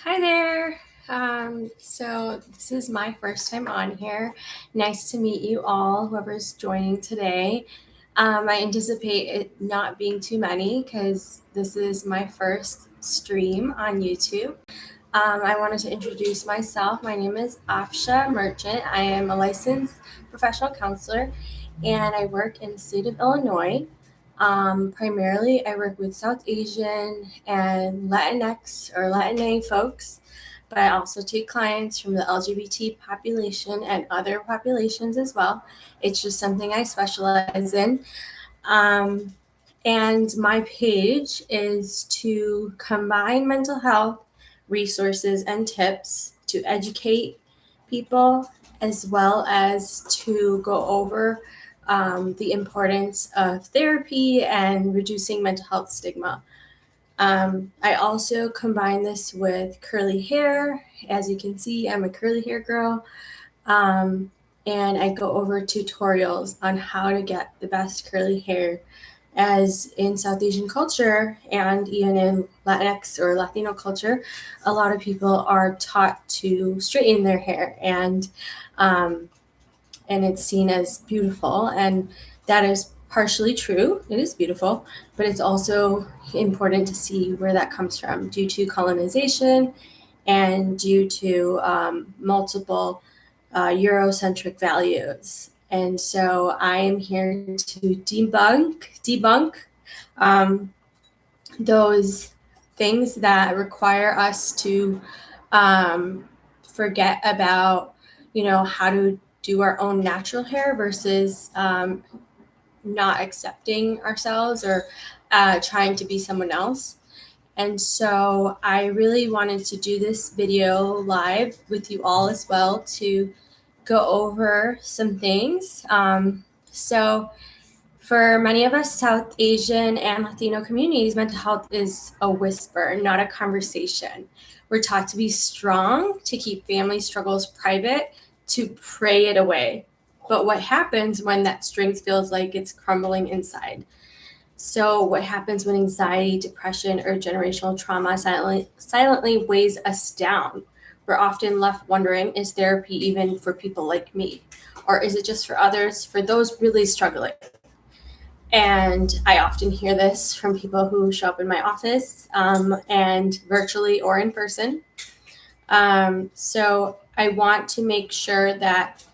Hi there. So this is my first time on here. Nice to meet you all, whoever's joining today. I anticipate it not being too many because this is my first stream on YouTube. I wanted to introduce myself. My name is Afsha Merchant. I am a licensed professional counselor and I work in the state of Illinois. Primarily, I work with South Asian and Latinx or Latina folks, but I also take clients from the LGBT population and other populations as well. It's just something I specialize in. Um, and my page is to combine mental health resources and tips to educate people as well as to go over the importance of therapy and reducing mental health stigma. I also combine this with curly hair. As you can see, I'm a curly hair girl. Um, and I go over tutorials on how to get the best curly hair. As in South Asian culture and even in Latinx or Latino culture, a lot of people are taught to straighten their hair, um, and it's seen as beautiful, and that is partially true. It is beautiful, but it's also important to see where that comes from due to colonization and due to multiple Eurocentric values. And so I am here to debunk um, those things that require us to forget about, how to do our own natural hair versus not accepting ourselves or trying to be someone else. And so I really wanted to do this video live with you all as well to go over some things. So, for many of us South Asian and Latino communities, mental health is a whisper, not a conversation. We're taught to be strong, to keep family struggles private, to pray it away. But what happens when that strength feels like it's crumbling inside? So, what happens when anxiety, depression, or generational trauma silently weighs us down? We're often left wondering, is therapy even for people like me? Or is it just for others, for those really struggling? And I often hear this from people who show up in my office and virtually or in person. So I want to make sure that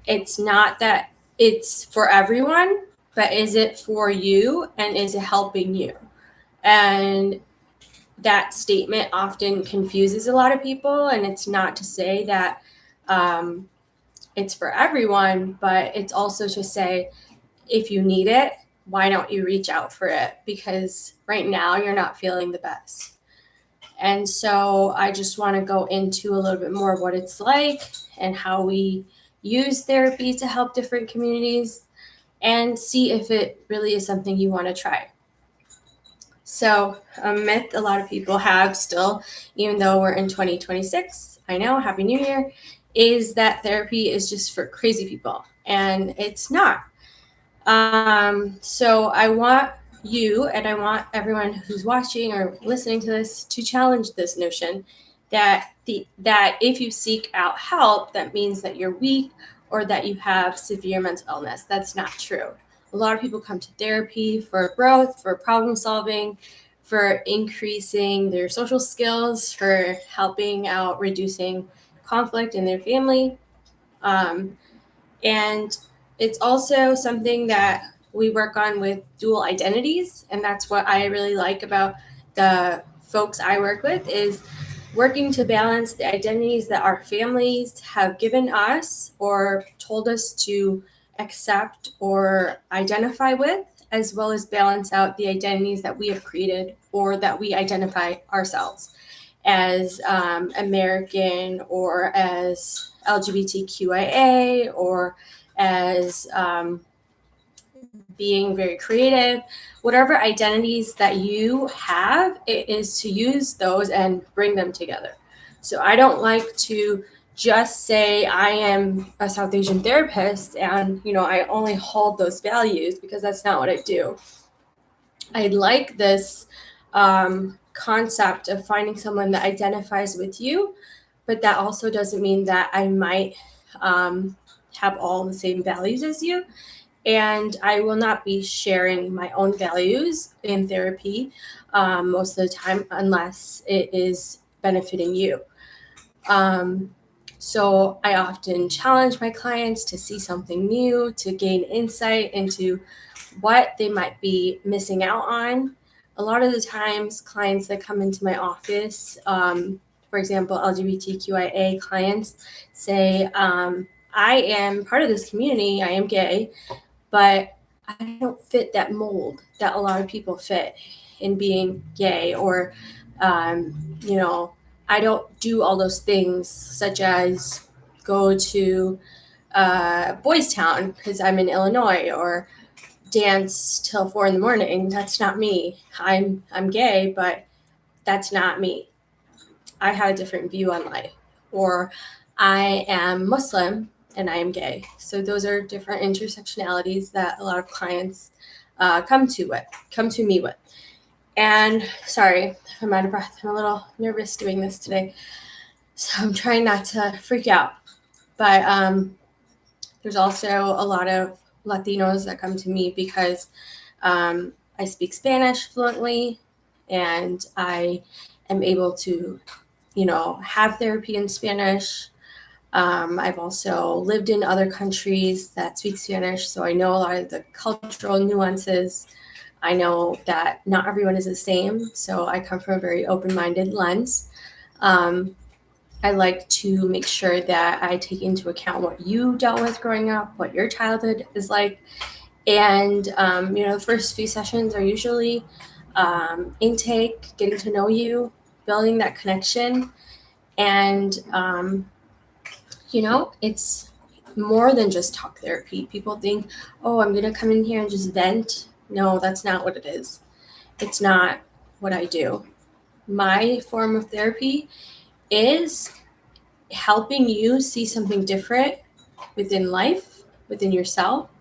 it's not that it's for everyone, but is it for you and is it helping you? And that statement often confuses a lot of people. And it's not to say that it's for everyone, but it's also to say if you need it, why don't you reach out for it? Because right now you're not feeling the best. And so I just want to go into a little bit more of what it's like and how we use therapy to help different communities and see if it really is something you want to try. So, a myth a lot of people have still, even though we're in 2026, I know, Happy New Year, is that therapy is just for crazy people. And it's not. So I want you and I want everyone who's watching or listening to this to challenge this notion that if you seek out help, that means that you're weak or that you have severe mental illness. That's not true. A lot of people come to therapy for growth, for problem solving, for increasing their social skills, for helping out reducing conflict in their family. And it's also something that we work on with dual identities. And that's what I really like about the folks I work with is working to balance the identities that our families have given us or told us to accept or identify with, as well as balance out the identities that we have created or that we identify ourselves as American or as LGBTQIA or as being very creative, whatever identities that you have, it is to use those and bring them together. So I don't like to just say I am a South Asian therapist and I only hold those values because that's not what I do. I like this concept of finding someone that identifies with you, but that also doesn't mean that I might have all the same values as you. And I will not be sharing my own values in therapy most of the time unless it is benefiting you. So I often challenge my clients to see something new, to gain insight into what they might be missing out on. A lot of the times, clients that come into my office, for example, LGBTQIA clients, say, I am part of this community, I am gay, but I don't fit that mold that a lot of people fit in being gay, or, you know, I don't do all those things, such as go to Boys Town because I'm in Illinois, or dance till 4 a.m. That's not me. I'm gay, but that's not me. I have a different view on life. Or I am Muslim and I am gay. So those are different intersectionalities that a lot of clients come to me with. And sorry, I'm out of breath. I'm a little nervous doing this today, so I'm trying not to freak out. But there's also a lot of Latinos that come to me because I speak Spanish fluently, and I am able to, have therapy in Spanish. I've also lived in other countries that speak Spanish, so I know a lot of the cultural nuances. I know that not everyone is the same, so I come from a very open-minded lens. I like to make sure that I take into account what you dealt with growing up, what your childhood is like. And, the first few sessions are usually intake, getting to know you, building that connection. And, it's more than just talk therapy. People think, oh, I'm going to come in here and just vent. No, that's not what it is. It's not what I do. My form of therapy is helping you see something different within life, within yourself,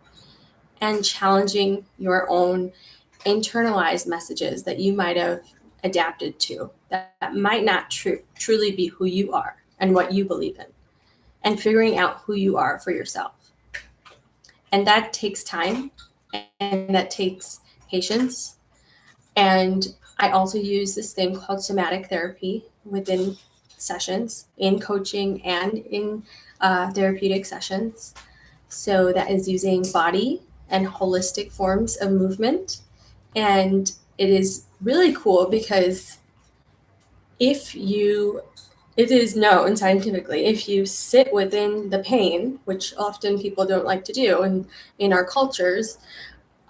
and challenging your own internalized messages that you might have adapted to that might not truly be who you are and what you believe in, and figuring out who you are for yourself. And that takes time, and that takes patience. And I also use this thing called somatic therapy within sessions, in coaching and in therapeutic sessions. So that is using body and holistic forms of movement. And it is really cool because it is known scientifically, if you sit within the pain, which often people don't like to do in our cultures,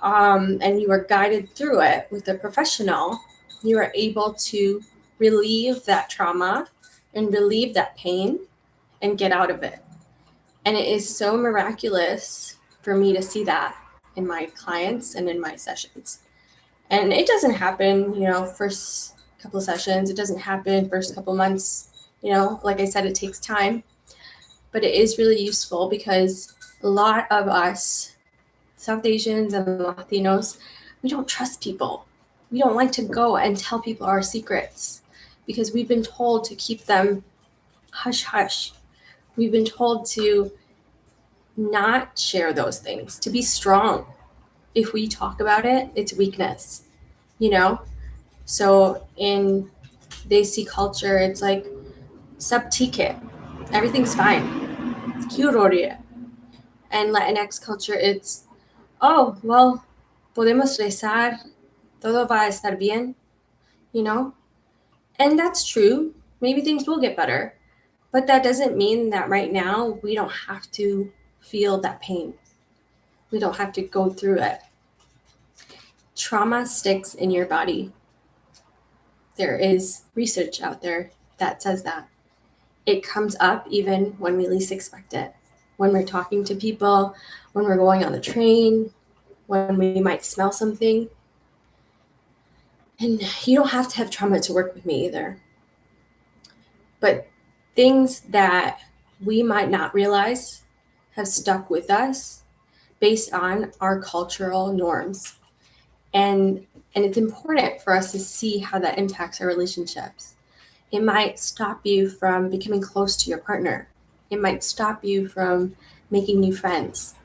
and you are guided through it with a professional, you are able to relieve that trauma and relieve that pain and get out of it. And it is so miraculous for me to see that in my clients and in my sessions. And it doesn't happen, first couple of sessions. It doesn't happen first couple months. Like I said, it takes time. But it is really useful because a lot of us, South Asians and Latinos, we don't trust people. We don't like to go and tell people our secrets because we've been told to keep them hush hush. We've been told to not share those things, to be strong. If we talk about it, it's weakness, So in Desi culture, it's like, sab theek hai, everything's fine. Kyun ro rahi hai? And Latinx culture, it's, oh, well, podemos rezar, todo va a estar bien, And that's true. Maybe things will get better. But that doesn't mean that right now we don't have to feel that pain. We don't have to go through it. Trauma sticks in your body. There is research out there that says that. It comes up even when we least expect it. When we're talking to people, when we're going on the train, when we might smell something. And you don't have to have trauma to work with me either. But things that we might not realize have stuck with us based on our cultural norms. And it's important for us to see how that impacts our relationships. It might stop you from becoming close to your partner. It might stop you from making new friends.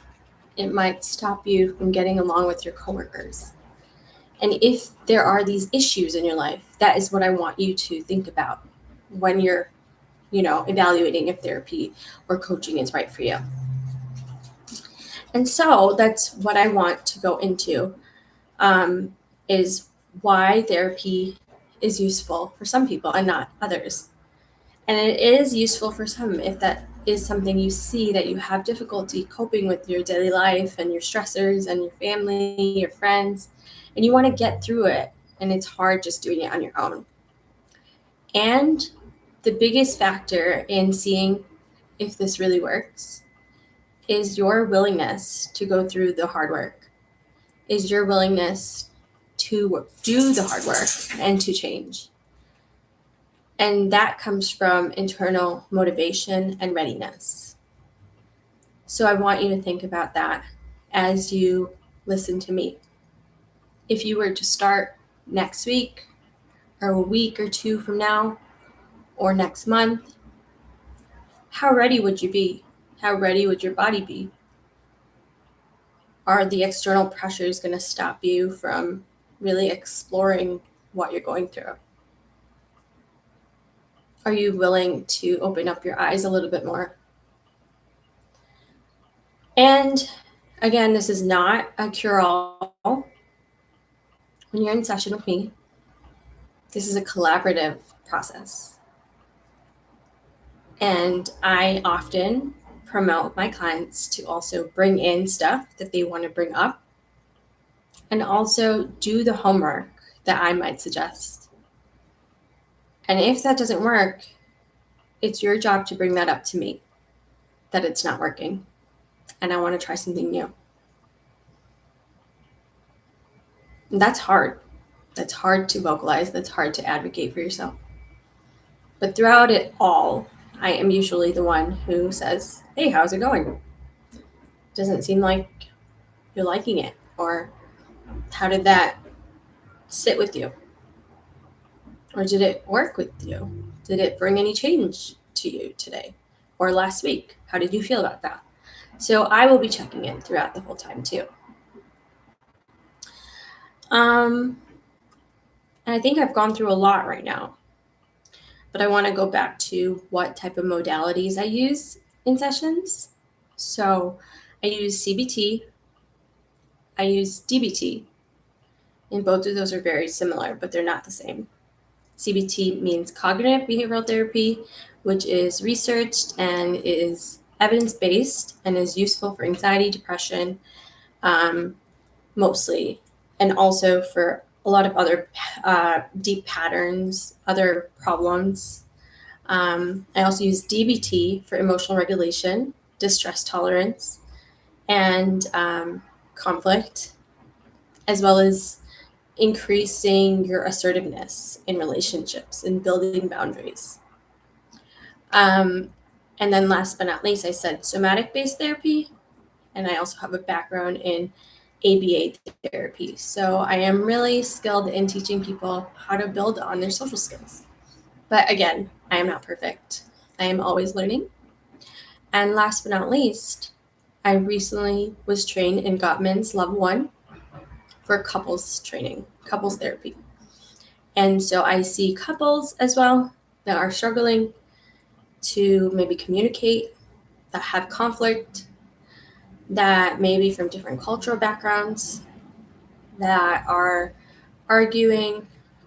It might stop you from getting along with your coworkers. And if there are these issues in your life, that is what I want you to think about when you're, evaluating if therapy or coaching is right for you. And so that's what I want to go into, is why therapy is useful for some people and not others. And it is useful for some if that is something you see that you have difficulty coping with your daily life and your stressors and your family, your friends, and you want to get through it. And it's hard just doing it on your own. And the biggest factor in seeing if this really works is your willingness to go through the hard work, is your willingness to do the hard work and to change. And that comes from internal motivation and readiness. So I want you to think about that as you listen to me. If you were to start next week or a week or two from now or next month, how ready would you be? How ready would your body be? Are the external pressures going to stop you from really exploring what you're going through? Are you willing to open up your eyes a little bit more? And again, this is not a cure-all. When you're in session with me, this is a collaborative process. And I often promote my clients to also bring in stuff that they want to bring up and also do the homework that I might suggest. And if that doesn't work, it's your job to bring that up to me, that it's not working, and I want to try something new. And that's hard. That's hard to vocalize. That's hard to advocate for yourself. But throughout it all, I am usually the one who says, hey, how's it going? Doesn't seem like you're liking it. Or how did that sit with you? Or did it work with you? Did it bring any change to you today or last week? How did you feel about that? So I will be checking in throughout the whole time too. And I think I've gone through a lot right now, but I want to go back to what type of modalities I use in sessions. So I use CBT, I use DBT, and both of those are very similar, but they're not the same. CBT means cognitive behavioral therapy, which is researched and is evidence-based and is useful for anxiety, depression, mostly, and also for a lot of other deep patterns, other problems. I also use DBT for emotional regulation, distress tolerance, and conflict, as well as increasing your assertiveness in relationships and building boundaries. And then last but not least, I said somatic-based therapy, and I also have a background in ABA therapy. So I am really skilled in teaching people how to build on their social skills. But again, I am not perfect. I am always learning. And last but not least, I recently was trained in Gottman's Level 1 for couples training, couples therapy. And so I see couples as well that are struggling to maybe communicate, that have conflict, that may be from different cultural backgrounds, that are arguing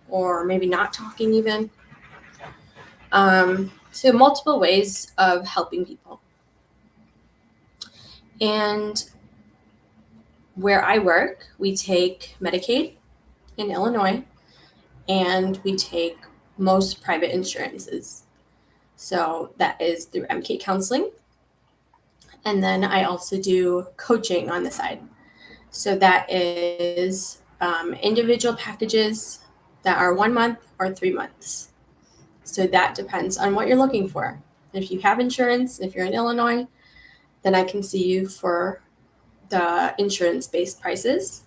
or maybe not talking even. So multiple ways of helping people. And where I work, we take Medicaid in Illinois, and we take most private insurances. So that is through MK Counseling. And then I also do coaching on the side. So that is individual packages that are 1 month or 3 months. So that depends on what you're looking for. If you have insurance, if you're in Illinois, then I can see you for the insurance-based prices.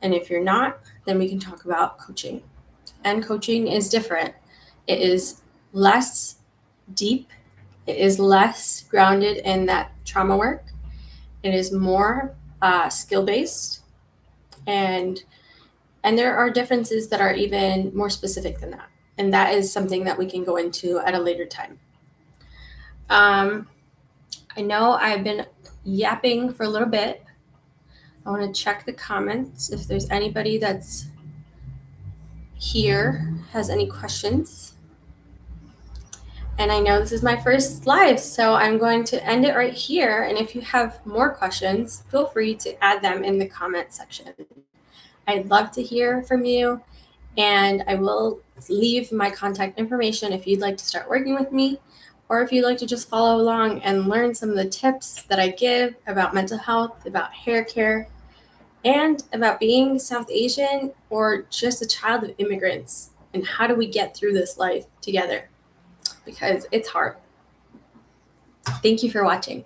And if you're not, then we can talk about coaching. And coaching is different. It is less deep. It is less grounded in that trauma work. It is more skill-based, and there are differences that are even more specific than that. And that is something that we can go into at a later time. I know I've been yapping for a little bit. I want to check the comments if there's anybody that's here has any questions. And I know this is my first live, so I'm going to end it right here. And if you have more questions, feel free to add them in the comment section. I'd love to hear from you, and I will leave my contact information if you'd like to start working with me, or if you'd like to just follow along and learn some of the tips that I give about mental health, about hair care, and about being South Asian or just a child of immigrants, and how do we get through this life together, because it's hard. Thank you for watching.